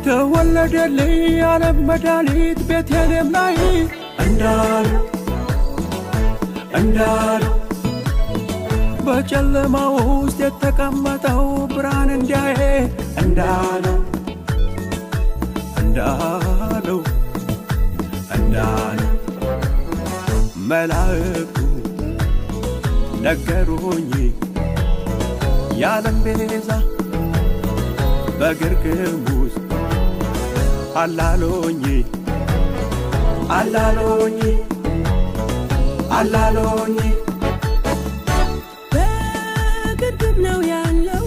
ተወለደልኝ ዓለም መድኃኒት ቤቴልሔም ላይ እንዳሉ በጨለማ ውስጥ የተቀመጠው ብርሃን እንዲያየ እንዳለው መላእክቱ ነገሩኝ የዓለም ቤዛ በግርግም ውስጥ አላሎኝ በግርግም ነው ያለው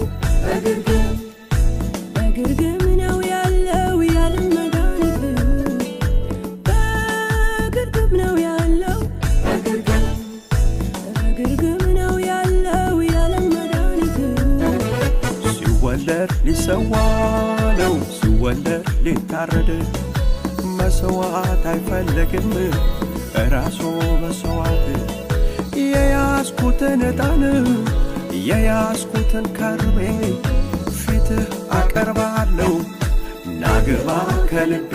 በግርግም ነው ያለው የዓለም መድኃኒት በግርግም ነው ያለው በግርግም ነው ያለው የዓለም መድኃኒት ሲወለድ ሊሰዋ ነው ሲወለድ ሊታረድ መስዋዕት አይፈልግም ራሱ መስዋዕት የያዝኩትን ዕጣን የያዝኩትን ከርቤ ፊትህ አቀርባለሁ ናግባ ከልቤ